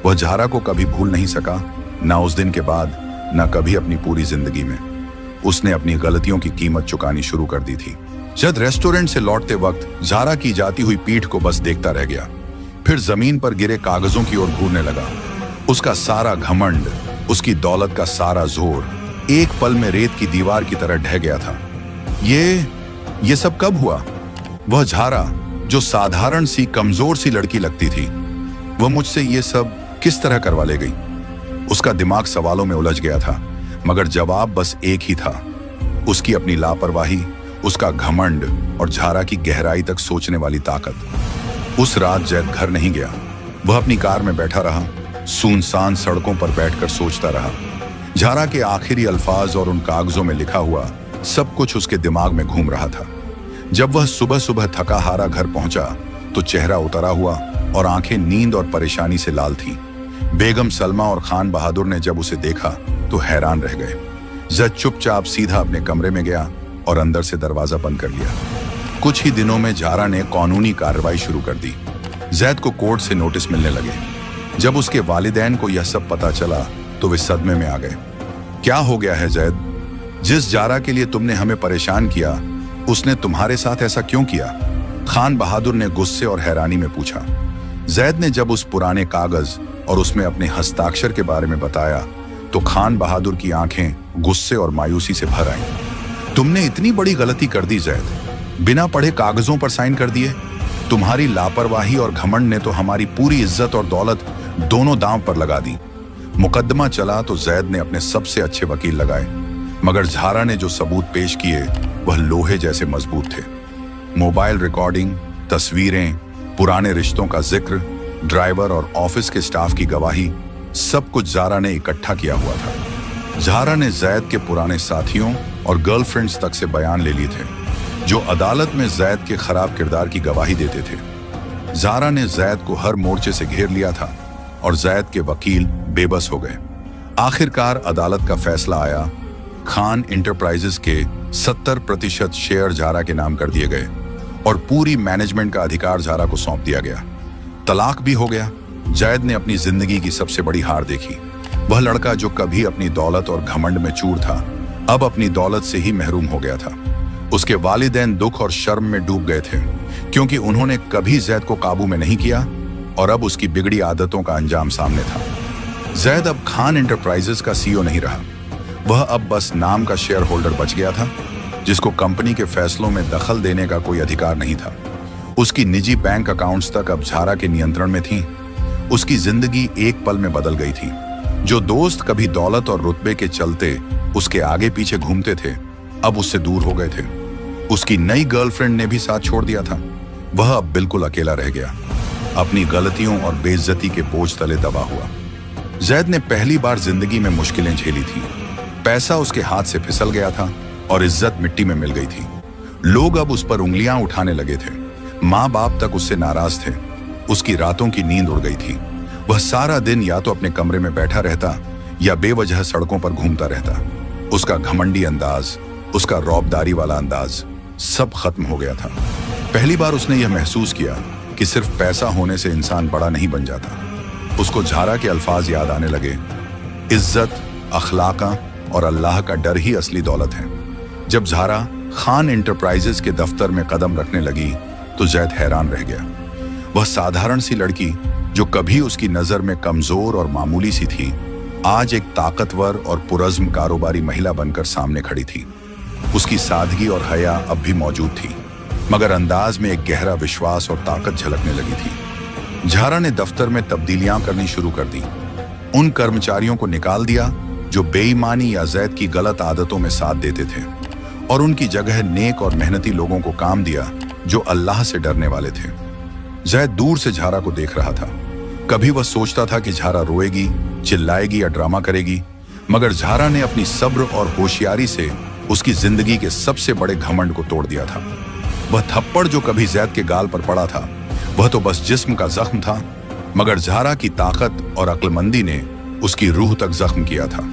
वह झारा को कभी भूल नहीं सका, ना उस दिन के बाद, ना कभी अपनी पूरी जिंदगी में। उसने अपनी गलतियों की कीमत चुकानी शुरू कर दी थी। जब रेस्टोरेंट से लौटते वक्त झारा की जाती हुई पीठ को बस देखता रह गया, फिर जमीन पर गिरे कागजों की ओर घूरने लगा। उसका सारा घमंड, उसकी दौलत का सारा जोर एक पल में रेत की दीवार की तरह ढह गया था। ये सब कब हुआ? वह झारा, जो साधारण सी कमजोर सी लड़की लगती थी, वह मुझसे ये सब किस तरह करवा ले गई? उसका दिमाग सवालों में उलझ गया था, मगर जवाब बस एक ही था। उसकी अपनी लापरवाही, उसका घमंड और झारा की गहराई तक सोचने वाली ताकत। उस रात जैद घर नहीं गया। वह अपनी कार में बैठा रहा, सुनसान सड़कों पर बैठकर सोचता रहा। झारा के आखिरी अल्फाज और उन कागजों में लिखा हुआ सब कुछ उसके दिमाग में घूम रहा था। जब वह सुबह सुबह थका हारा घर पहुंचा तो चेहरा उतरा हुआ और आंखें नींद और परेशानी से लाल थीं। बेगम सलमा और खान बहादुर ने जब उसे देखा तो हैरान रह गए। जैद चुपचाप सीधा अपने कमरे में गया और अंदर से दरवाजा बंद कर लिया। कुछ ही दिनों में झारा ने कानूनी कार्रवाई शुरू कर दी। जैद को कोर्ट से नोटिस मिलने लगे। जब उसके वालिदैन को यह सब पता चला तो वे सदमे में आ गए। क्या हो गया है जैद? जिस जारा के लिए तुमने हमें परेशान किया उसने तुम्हारे साथ ऐसा क्यों किया? खान बहादुर ने गुस्से और हैरानी में पूछा। जैद ने जब उस पुराने कागज और उसमें अपने हस्ताक्षर के बारे में बताया तो खान बहादुर की आंखें गुस्से और मायूसी से भर आईं। तुमने इतनी बड़ी गलती कर दी जैद, बिना पढ़े कागजों पर साइन कर दिए। तुम्हारी लापरवाही और घमंड ने तो हमारी पूरी इज्जत और दौलत दोनों दांव पर लगा दी। मुकदमा चला तो जैद ने अपने सबसे अच्छे वकील लगाए, मगर झारा ने जो सबूत पेश किए वह लोहे जैसे मजबूत थे। मोबाइल रिकॉर्डिंग, तस्वीरें, पुराने रिश्तों का जिक्र, ड्राइवर और ऑफिस के स्टाफ की गवाही, सब कुछ झारा ने इकट्ठा किया हुआ था। झारा ने जैद के पुराने साथियों और गर्लफ्रेंड्स तक से बयान ले लिए थे, जो अदालत में जैद के खराब किरदार की गवाही देते थे। झारा ने जैद को हर मोर्चे से घेर लिया था और जैद के वकील बेबस हो गए। आखिरकार अदालत का फैसला आया। खान इंटरप्राइजेस के 70% शेयर झारा के नाम कर दिए गए और पूरी मैनेजमेंट का अधिकार झारा को सौंप दिया गया। तलाक भी हो गया। जैद ने अपनी जिंदगी की सबसे बड़ी हार देखी। वह लड़का जो कभी अपनी दौलत और घमंड में चूर था, अब अपनी दौलत से ही महरूम हो गया था। उसके वालिदैन दुख और शर्म में डूब गए थे, क्योंकि उन्होंने कभी जैद को काबू में नहीं किया और अब उसकी बिगड़ी आदतों का अंजाम सामने था। जैद अब खान इंटरप्राइजेस का सीईओ नहीं रहा। वह अब बस नाम का शेयर होल्डर बच गया था, जिसको कंपनी के फैसलों में दखल देने का कोई अधिकार नहीं था। उसकी निजी बैंक अकाउंट्स तक अब झारा के नियंत्रण में थीं। उसकी जिंदगी एक पल में बदल गई थी। जो दोस्त कभी दौलत और रुतबे के चलते उसके आगे पीछे घूमते थे, अब उससे दूर हो गए थे। उसकी नई गर्लफ्रेंड ने भी साथ छोड़ दिया था। वह अब बिल्कुल अकेला रह गया, अपनी गलतियों और बेइज्जती के बोझ तले दबा हुआ। जैद ने पहली बार जिंदगी में मुश्किलें झेली थी। पैसा उसके हाथ से फिसल गया था और इज्जत मिट्टी में मिल गई थी। लोग अब उस पर उंगलियां उठाने लगे थे। माँ बाप तक उससे नाराज थे। उसकी रातों की नींद उड़ गई थी। वह सारा दिन या तो अपने कमरे में बैठा रहता या बेवजह सड़कों पर घूमता रहता। उसका घमंडी अंदाज, उसका रौबदारी वाला अंदाज, सब खत्म हो गया था। पहली बार उसने यह महसूस किया कि सिर्फ पैसा होने से इंसान बड़ा नहीं बन जाता। उसको झारा के अल्फाज याद आने लगे, इज्जत, अखलाका और अल्लाह का डर ही असली दौलत है। जब झारा खान इंटरप्राइजेस के दफ्तर में कदम रखने लगी तो जैद हैरान रह गया। वह साधारण सी लड़की जो कभी उसकी नजर में कमजोर और मामूली सी थी, आज एक ताकतवर और पुरज़्म कारोबारी महिला बनकर सामने खड़ी थी। उसकी सादगी और हया अब भी मौजूद थी, मगर अंदाज में एक गहरा विश्वास और ताकत झलकने लगी थी। झारा ने दफ्तर में तब्दीलियां करनी शुरू कर दी। उन कर्मचारियों को निकाल दिया जो बेईमानी या जैद की गलत आदतों में साथ देते थे, और उनकी जगह नेक और मेहनती लोगों को काम दिया जो अल्लाह से डरने वाले थे। जैद दूर से झारा को देख रहा था। कभी वह सोचता था कि झारा रोएगी, चिल्लाएगी या ड्रामा करेगी, मगर झारा ने अपनी सब्र और होशियारी से उसकी जिंदगी के सबसे बड़े घमंड को तोड़ दिया था। वह थप्पड़ जो कभी जैद के गाल पर पड़ा था, वह तो बस जिस्म का जख्म था, मगर झारा की ताकत और अक्लमंदी ने उसकी रूह तक जख्म किया था।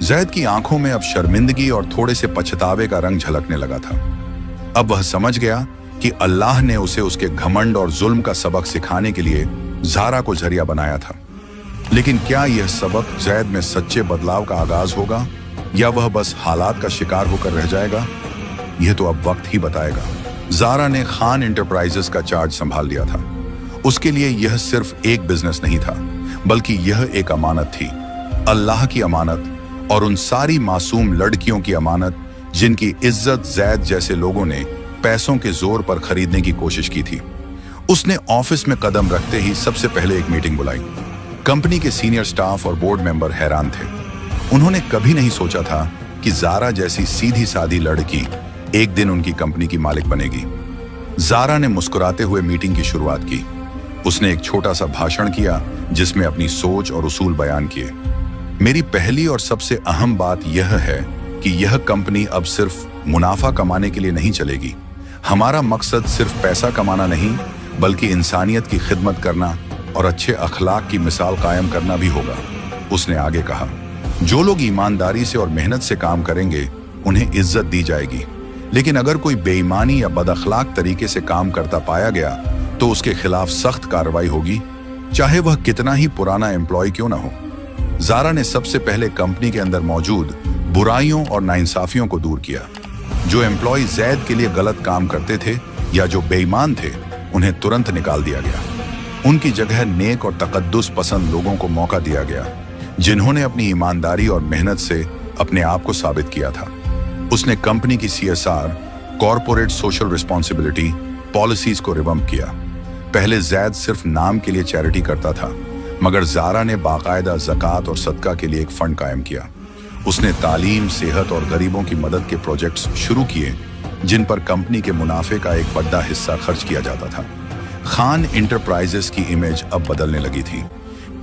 जैद की आंखों में अब शर्मिंदगी और थोड़े से पछतावे का रंग झलकने लगा था। अब वह समझ गया कि अल्लाह ने उसे उसके घमंड और जुल्म का सबक सिखाने के लिए झारा को जरिया बनाया था। लेकिन क्या यह सबक जैद में सच्चे बदलाव का आगाज होगा, या वह बस हालात का शिकार होकर रह जाएगा? यह तो अब वक्त ही बताएगा। झारा ने खान इंटरप्राइजेस का चार्ज संभाल लिया था। उसके लिए यह सिर्फ एक बिजनेस नहीं था, बल्कि यह एक अमानत थी, अल्लाह की अमानत, और उन सारी मासूम लड़कियों की अमानत जिनकी इज्जत जैद जैसे लोगों ने पैसों के जोर पर खरीदने की कोशिश की थी। उसने ऑफिस में कदम रखते ही सबसे पहले एक मीटिंग बुलाई। कंपनी के सीनियर स्टाफ और बोर्ड मेंबर हैरान थे। उन्होंने कभी नहीं सोचा था कि ज़ारा जैसी सीधी सादी लड़की एक दिन उनकी कंपनी की मालिक बनेगी। ज़ारा ने मुस्कुराते हुए मीटिंग की शुरुआत की। उसने एक छोटा सा भाषण किया जिसमें अपनी सोच और उसूल बयान किए। मेरी पहली और सबसे अहम बात यह है कि यह कंपनी अब सिर्फ मुनाफा कमाने के लिए नहीं चलेगी। हमारा मकसद सिर्फ पैसा कमाना नहीं, बल्कि इंसानियत की खिदमत करना और अच्छे अखलाक की मिसाल कायम करना भी होगा। उसने आगे कहा, जो लोग ईमानदारी से और मेहनत से काम करेंगे उन्हें इज्जत दी जाएगी, लेकिन अगर कोई बेईमानी या बदअखलाक तरीके से काम करता पाया गया तो उसके खिलाफ सख्त कार्रवाई होगी, चाहे वह कितना ही पुराना एम्प्लॉय क्यों ना हो। ज़ारा ने सबसे पहले कंपनी के अंदर मौजूद बुराइयों और नाइंसाफियों को दूर किया। जो एम्प्लॉय जैद के लिए गलत काम करते थे या जो बेईमान थे, उन्हें तुरंत निकाल दिया गया। उनकी जगह नेक और तकद्दुस पसंद लोगों को मौका दिया गया, जिन्होंने अपनी ईमानदारी और मेहनत से अपने आप को साबित किया था। उसने कंपनी की CSR, corporate social responsibility policies को रिवम्प किया। पहले जैद सिर्फ नाम के लिए चैरिटी करता था, मगर ज़ारा ने बाकायदा ज़कात और सदका के लिए एक फंड कायम किया। उसने तालीम, सेहत और गरीबों की मदद के प्रोजेक्ट्स शुरू किए, जिन पर कंपनी के मुनाफे का एक बड़ा हिस्सा खर्च किया जाता था। खान इंटरप्राइजेस की इमेज अब बदलने लगी थी।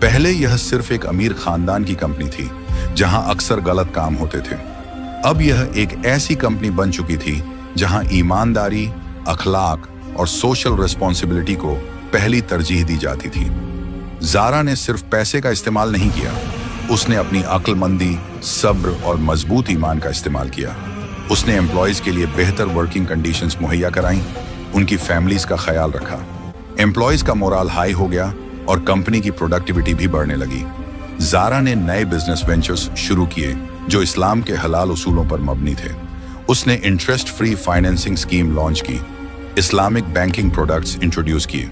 पहले यह सिर्फ एक अमीर खानदान की कंपनी थी, जहां अक्सर गलत काम होते थे। अब यह एक ऐसी कंपनी बन चुकी थी जहां ईमानदारी, अखलाक और सोशल रिस्पॉन्सिबिलिटी को पहली तरजीह दी जाती थी। ज़ारा ने सिर्फ पैसे का इस्तेमाल नहीं किया, उसने अपनी अक्लमंदी, सब्र और मजबूत ईमान का इस्तेमाल किया। उसने एम्प्लॉयज़ के लिए बेहतर वर्किंग कंडीशंस मुहैया कराईं, उनकी फैमिलीज का ख्याल रखा। एम्प्लॉयज़ का मोराल हाई हो गया और कंपनी की प्रोडक्टिविटी भी बढ़ने लगी। ज़ारा ने नए बिजनेस वेंचर्स शुरू किए जो इस्लाम के हलाल उसूलों पर मबनी थे। उसने interest free financing scheme launch की, इस्लामिक बैंकिंग प्रोडक्ट्स इंट्रोड्यूस किए।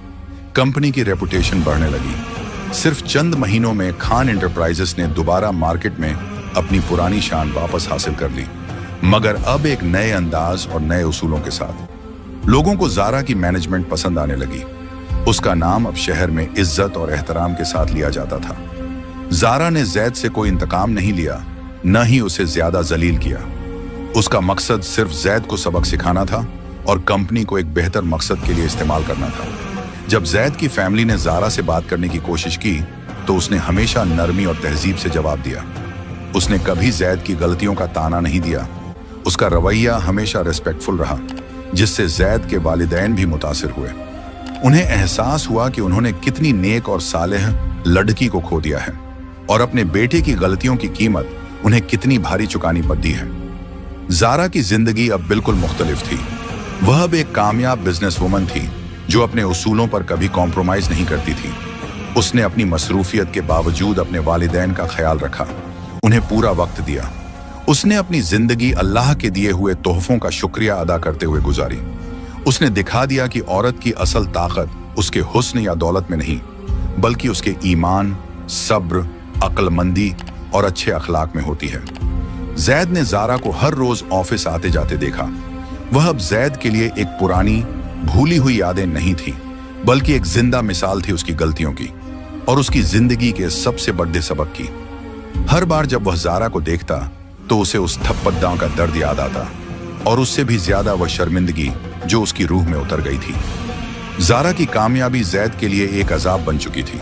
कंपनी की रेपुटेशन बढ़ने लगी। सिर्फ चंद महीनों में खान इंटरप्राइजेस ने दोबारा मार्केट में अपनी पुरानी शान वापस हासिल कर ली, मगर अब एक नए अंदाज और नए उसूलों के साथ। लोगों को ज़ारा की मैनेजमेंट पसंद आने लगी। उसका नाम अब शहर में इज्जत और एहतराम के साथ लिया जाता था। ज़ारा ने जैद से कोई इंतकाम नहीं लिया, न ही उसे ज्यादा जलील किया। उसका मकसद सिर्फ जैद को सबक सिखाना था और कंपनी को एक बेहतर मकसद के लिए इस्तेमाल करना था। जब जैद की फैमिली ने ज़ारा से बात करने की कोशिश की तो उसने हमेशा नरमी और तहजीब से जवाब दिया। उसने कभी जैद की गलतियों का ताना नहीं दिया। उसका रवैया हमेशा रिस्पेक्टफुल रहा, जिससे जैद के वालिदैन भी मुतासिर हुए। उन्हें एहसास हुआ कि उन्होंने कितनी नेक और सालेह लड़की को खो दिया है और अपने बेटे की गलतियों की कीमत उन्हें कितनी भारी चुकानी पड़ती है। ज़ारा की जिंदगी अब बिल्कुल मुख्तलिफ थी। वह अब एक कामयाब बिजनेस वुमन थी जो अपने उसूलों पर कभी कॉम्प्रोमाइज नहीं करती थी। उसने अपनी मसरूफियत के बावजूद अपने वालिदैन का ख्याल रखा, उन्हें पूरा वक्त दिया। उसने अपनी जिंदगी अल्लाह के दिए हुए तोहफों का शुक्रिया अदा करते हुए गुजारी। उसने दिखा दिया कि औरत की असल ताकत उसके हुस्न या दौलत में नहीं, बल्कि उसके ईमान, सब्र, अक्लमंदी और अच्छे अखलाक में होती है। जैद ने ज़ारा को हर रोज ऑफिस आते जाते देखा। वह अब जैद के लिए एक पुरानी भूली हुई यादें नहीं थी, बल्कि एक जिंदा मिसाल थी उसकी गलतियों की और उसकी जिंदगी के सबसे बड़े सबक की। हर बार जब वह ज़ारा को देखता तो उसे उस थप्पड़दांव का दर्द याद आता और उससे भी ज्यादा वह शर्मिंदगी जो उसकी रूह में उतर गई थी। ज़ारा की कामयाबी जैद के लिए एक अजाब बन चुकी थी।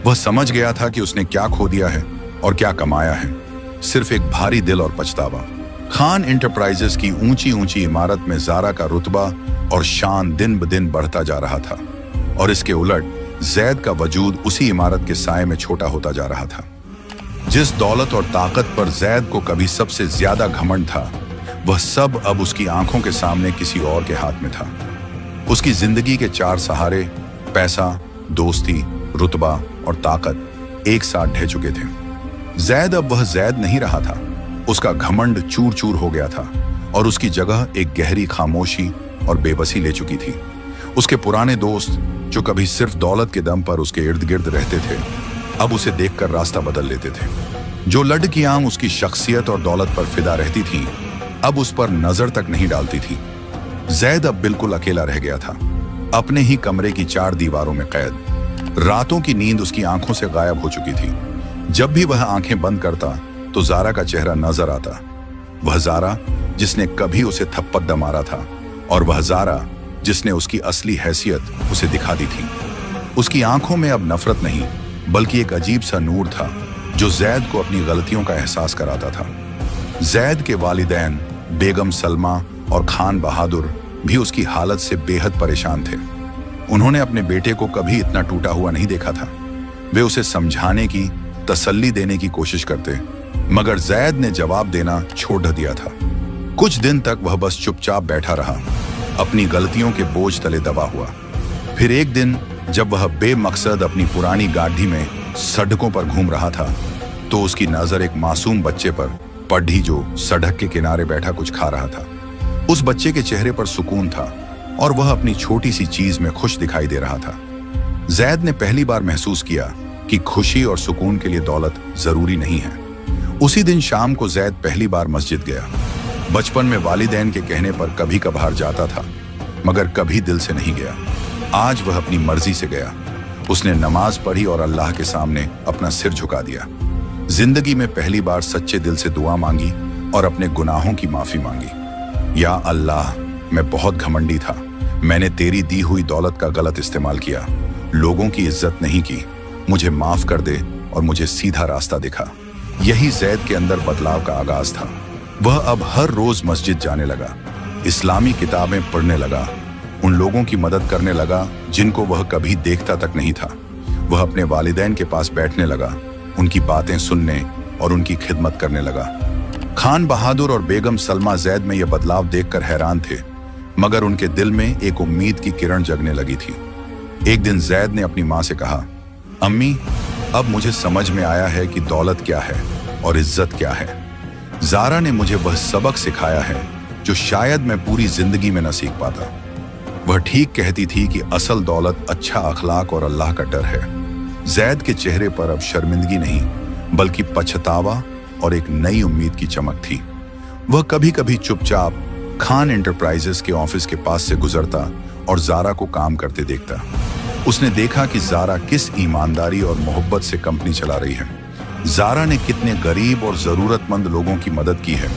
वह समझ गया था कि उसने क्या खो दिया है और क्या कमाया है, सिर्फ एक भारी दिल और पछतावा। खान इंटरप्राइजेस की ऊंची ऊंची इमारत में ज़ारा का रुतबा और शान दिन ब दिन बढ़ता जा रहा था और इसके उलट जैद का वजूद उसी इमारत के साए में छोटा होता जा रहा था। जिस दौलत और ताकत पर जैद को कभी सबसे ज्यादा घमंड था, वह सब अब उसकी आंखों के सामने किसी और के हाथ में था। उसकी जिंदगी के चार सहारे, पैसा, दोस्ती, रुतबा और ताकत एक साथ ढह चुके थे। जैद अब वह जैद नहीं रहा था। उसका घमंड चूर चूर हो गया था और उसकी जगह एक गहरी खामोशी और बेबसी ले चुकी थी। उसके पुराने दोस्त जो कभी सिर्फ दौलत के दम पर उसके इर्द गिर्द रहते थे, अब उसे देखकर रास्ता बदल लेते थे। जो लड़कियां उसकी शख्सियत और दौलत पर फिदा रहती थीं, अब उस पर नजर तक नहीं डालती थी। जैद अब बिल्कुल अकेला रह गया था, अपने ही कमरे की चार दीवारों में कैद। रातों की नींद उसकी आंखों से गायब हो चुकी थी। जब भी वह आंखें बंद करता तो ज़ारा का चेहरा नजर आता। वह ज़ारा जिसने कभी उसे थप्पड़ मारा था और वह ज़ारा जिसने उसकी असली हैसियत उसे दिखा दी थी। उसकी आंखों में अब नफरत नहीं, बल्कि एक अजीब सा नूर था जो जैद को अपनी गलतियों का एहसास कराता था। जैद के वालिदैन बेगम सलमा और खान बहादुर भी उसकी हालत से बेहद परेशान थे। उन्होंने अपने बेटे को कभी इतना टूटा हुआ नहीं देखा था। वे उसे समझाने की, तसल्ली देने की कोशिश करते, मगर जैद ने जवाब देना छोड़ दिया था। कुछ दिन तक वह बस चुपचाप बैठा रहा, अपनी गलतियों के बोझ तले दबा हुआ। फिर एक दिन जब वह बेमकसद अपनी पुरानी गाड़ी में सड़कों पर घूम रहा था, तो उसकी नजर एक मासूम बच्चे पर पड़ी जो सड़क के किनारे बैठा कुछ खा रहा था। उस बच्चे के चेहरे पर सुकून था और वह अपनी छोटी सी चीज में खुश दिखाई दे रहा था। जैद ने पहली बार महसूस किया कि खुशी और सुकून के लिए दौलत जरूरी नहीं है। उसी दिन शाम को जैद पहली बार मस्जिद गया। बचपन में वालिदैन के कहने पर कभी कभार जाता था, मगर कभी दिल से नहीं गया। आज वह अपनी मर्जी से गया। उसने नमाज पढ़ी और अल्लाह के सामने अपना सिर झुका दिया। जिंदगी में पहली बार सच्चे दिल से दुआ मांगी और अपने गुनाहों की माफी मांगी। या अल्लाह, मैं बहुत घमंडी था। मैंने तेरी दी हुई दौलत का गलत इस्तेमाल किया, लोगों की इज्जत नहीं की। मुझे माफ कर दे और मुझे सीधा रास्ता दिखा। यही जैद के अंदर बदलाव का आगाज था। वह अब हर रोज मस्जिद जाने लगा, इस्लामी किताबें पढ़ने लगा, उन लोगों की मदद करने लगा जिनको वह कभी देखता तक नहीं था। वह अपने वालिदैन के पास बैठने लगा, उनकी बातें सुनने और उनकी खिदमत करने लगा। खान बहादुर और बेगम सलमा जैद में यह बदलाव देखकर हैरान थे, मगर उनके दिल में एक उम्मीद की किरण जगने लगी थी। एक दिन जैद ने अपनी माँ से कहा, अम्मी, अब मुझे समझ में आया है कि दौलत क्या है और इज्जत क्या है। ज़ारा ने मुझे वह सबक सिखाया है जो शायद मैं पूरी जिंदगी में न सीख पाता। वह ठीक कहती थी कि असल दौलत अच्छा अखलाक और अल्लाह का डर है। जैद के चेहरे पर अब शर्मिंदगी नहीं, बल्कि पछतावा और एक नई उम्मीद की चमक थी। वह कभी कभी चुपचाप खान एंटरप्राइजेस के ऑफिस के पास से गुजरता और ज़ारा को काम करते देखता। उसने देखा कि ज़ारा किस ईमानदारी और मोहब्बत से कंपनी चला रही है। ज़ारा ने कितने गरीब और ज़रूरतमंद लोगों की मदद की है।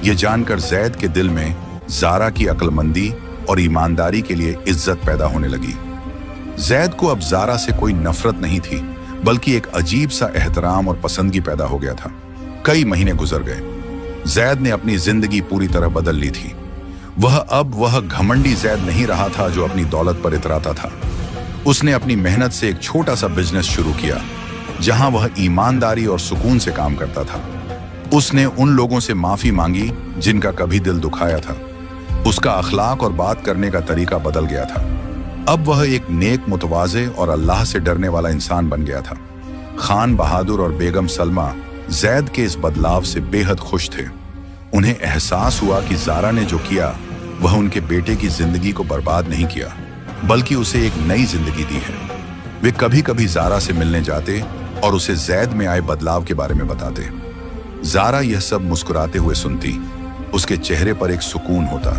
यह जानकर जैद के दिल में ज़ारा की अक्लमंदी और ईमानदारी के लिए इज्जत पैदा होने लगी। जैद को अब ज़ारा से कोई नफरत नहीं थी, बल्कि एक अजीब सा एहतराम और पसंदगी पैदा हो गया था। कई महीने गुजर गए। जैद ने अपनी जिंदगी पूरी तरह बदल ली थी। वह घमंडी जैद नहीं रहा था जो अपनी दौलत पर इतराता था। उसने अपनी मेहनत से एक छोटा सा बिजनेस शुरू किया, जहां वह ईमानदारी और सुकून से काम करता था। उसने उन लोगों से माफी मांगी जिनका कभी दिल दुखाया था। उसका अखलाक और बात करने का तरीका बदल गया था। अब वह एक नेक, मुतवाज़े और अल्लाह से डरने वाला इंसान बन गया था। खान बहादुर और बेगम सलमा जैद के इस बदलाव से बेहद खुश थे। उन्हें एहसास हुआ कि ज़ारा ने जो किया वह उनके बेटे की जिंदगी को बर्बाद नहीं किया, बल्कि उसे एक नई जिंदगी दी है। वे कभी कभी ज़ारा से मिलने जाते और उसे जैद में आए बदलाव के बारे में बताते। ज़ारा यह सब मुस्कुराते हुए सुनती। उसके चेहरे पर एक सुकून होता।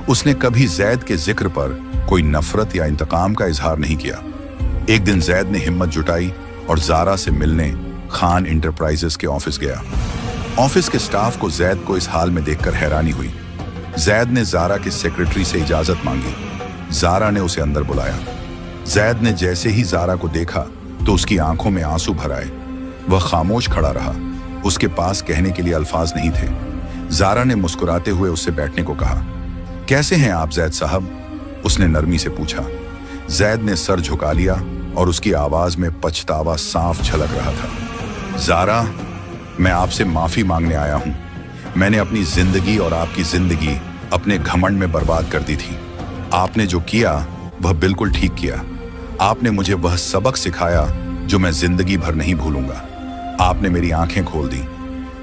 उसने कभी जैद के जिक्र पर कोई नफरत या इंतकाम का इजहार नहीं किया। एक दिन जैद ने हिम्मत जुटाई और ज़ारा से मिलने खान एंटरप्राइजेस के ऑफिस गया। ऑफिस के स्टाफ को जैद को इस हाल में देखकर हैरानी हुई। जैद ने ज़ारा के सेक्रेटरी से इजाजत मांगी। ज़ारा ने उसे अंदर बुलाया। जैद ने जैसे ही ज़ारा को देखा तो उसकी आंखों में आंसू भर आए। वह खामोश खड़ा रहा। उसके पास कहने के लिए अल्फाज नहीं थे। ज़ारा ने मुस्कुराते हुए उससे बैठने को कहा। कैसे हैं आप जैद साहब? उसने नरमी से पूछा। जैद ने सर झुका लिया और उसकी आवाज में पछतावा साफ झलक रहा था। ज़ारा, मैं आपसे माफी मांगने आया हूं। मैंने अपनी जिंदगी और आपकी जिंदगी अपने घमंड में बर्बाद कर दी थी। आपने जो किया वह बिल्कुल ठीक किया। आपने मुझे वह सबक सिखाया जो मैं जिंदगी भर नहीं भूलूंगा। आपने मेरी आंखें खोल दी।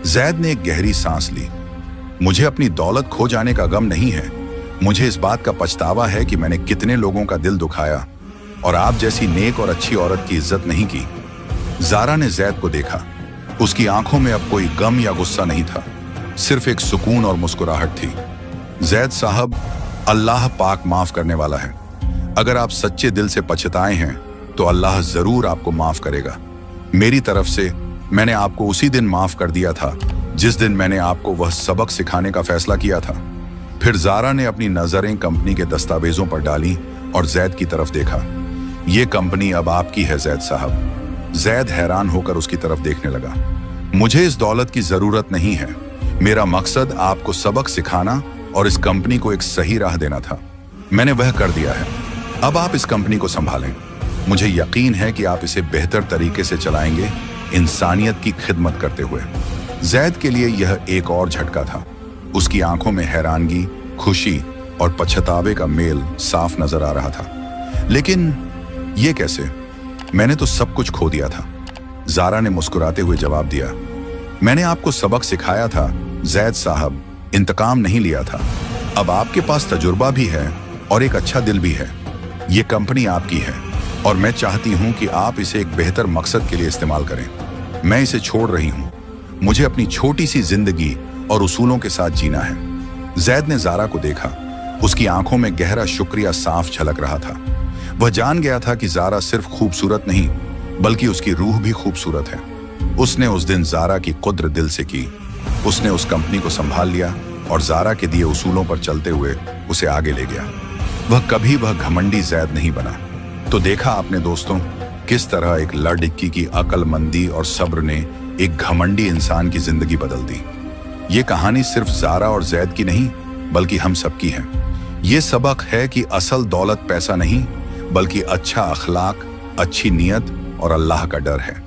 जैद ने एक गहरी सांस ली। मुझे अपनी दौलत खो जाने का गम नहीं है। मुझे इस बात का पछतावा है कि मैंने कितने लोगों का दिल दुखाया और आप जैसी नेक और अच्छी औरत की इज्जत नहीं की। ज़ारा ने जैद को देखा। उसकी आंखों में अब कोई गम या गुस्सा नहीं था, सिर्फ एक सुकून और मुस्कुराहट थी। जैद साहब, अल्लाह पाक माफ करने वाला है। अगर आप सच्चे दिल से पछताए हैं तो अल्लाह जरूर आपको माफ करेगा। मेरी तरफ से मैंने आपको उसी दिन माफ कर दिया था जिस दिन मैंने आपको वह सबक सिखाने का फैसला किया था। फिर ज़ारा ने अपनी नजरें कंपनी के दस्तावेजों पर डाली और जैद की तरफ देखा। ये कंपनी अब आपकी है जैद साहब। जैद हैरान होकर उसकी तरफ देखने लगा। मुझे इस दौलत की जरूरत नहीं है। मेरा मकसद आपको सबक सिखाना और इस कंपनी को एक सही राह देना था। मैंने वह कर दिया है। अब आप इस कंपनी को संभालें। मुझे यकीन है कि आप इसे बेहतर तरीके से चलाएंगे, इंसानियत की खिदमत करते हुए। जैद के लिए यह एक और झटका था। उसकी आंखों में हैरानगी, खुशी और पछतावे का मेल साफ नजर आ रहा था। लेकिन ये कैसे? मैंने तो सब कुछ खो दिया था। ज़ारा ने मुस्कुराते हुए जवाब दिया। मैंने आपको सबक सिखाया था जैद साहब, इंतकाम नहीं लिया था। अब आपके पास तजुर्बा भी है और एक अच्छा दिल भी है। ये कंपनी आपकी है और मैं चाहती हूं कि आप इसे एक बेहतर मकसद के लिए इस्तेमाल करें। मैं इसे छोड़ रही हूं। मुझे अपनी छोटी सी जिंदगी और उसूलों के साथ जीना है। जैद ने ज़ारा को देखा। उसकी आंखों में गहरा शुक्रिया साफ झलक रहा था। वह जान गया था कि ज़ारा सिर्फ खूबसूरत नहीं, बल्कि उसकी रूह भी खूबसूरत है। उसने उस दिन ज़ारा की कुद्र दिल से की। उसने उस कंपनी को संभाल लिया और ज़ारा के दिए उसूलों पर चलते हुए उसे आगे ले गया। वह घमंडी जैद नहीं बना। तो देखा आपने दोस्तों, किस तरह एक लड़की की अक्लमंदी और सब्र ने एक घमंडी इंसान की जिंदगी बदल दी। ये कहानी सिर्फ ज़ारा और जैद की नहीं, बल्कि हम सबकी है। ये सबक है कि असल दौलत पैसा नहीं, बल्कि अच्छा अखलाक, अच्छी नीयत और अल्लाह का डर है।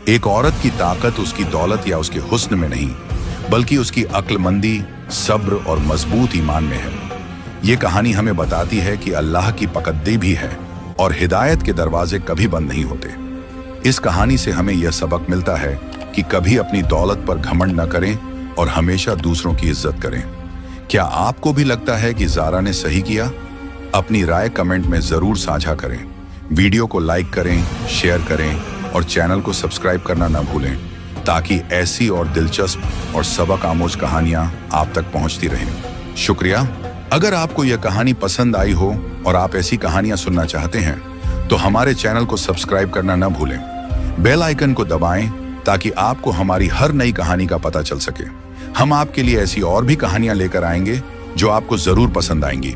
एक औरत की ताकत उसकी दौलत या उसके हुस्न में नहीं, बल्कि उसकी अक्लमंदी, सब्र और मजबूत ईमान में है। ये कहानी हमें बताती है कि अल्लाह की पकद्दी भी है और हिदायत के दरवाजे कभी बंद नहीं होते। इस कहानी से हमें यह सबक मिलता है कि कभी अपनी दौलत पर घमंड न करें और हमेशा दूसरों की इज्जत करें। क्या आपको भी लगता है कि ज़ारा ने सही किया? अपनी राय कमेंट में जरूर साझा करें। वीडियो को लाइक करें, शेयर करें और चैनल को सब्सक्राइब करना न भूलें, ताकि ऐसी और दिलचस्प और सबक आमोज कहानियां आप तक पहुंचती रहें। शुक्रिया। अगर आपको यह कहानी पसंद आई हो और आप ऐसी कहानियां सुनना चाहते हैं, तो हमारे चैनल को सब्सक्राइब करना न भूलें। बेल आइकन को दबाएं ताकि आपको हमारी हर नई कहानी का पता चल सके। हम आपके लिए ऐसी और भी कहानियां लेकर आएंगे जो आपको जरूर पसंद आएंगी।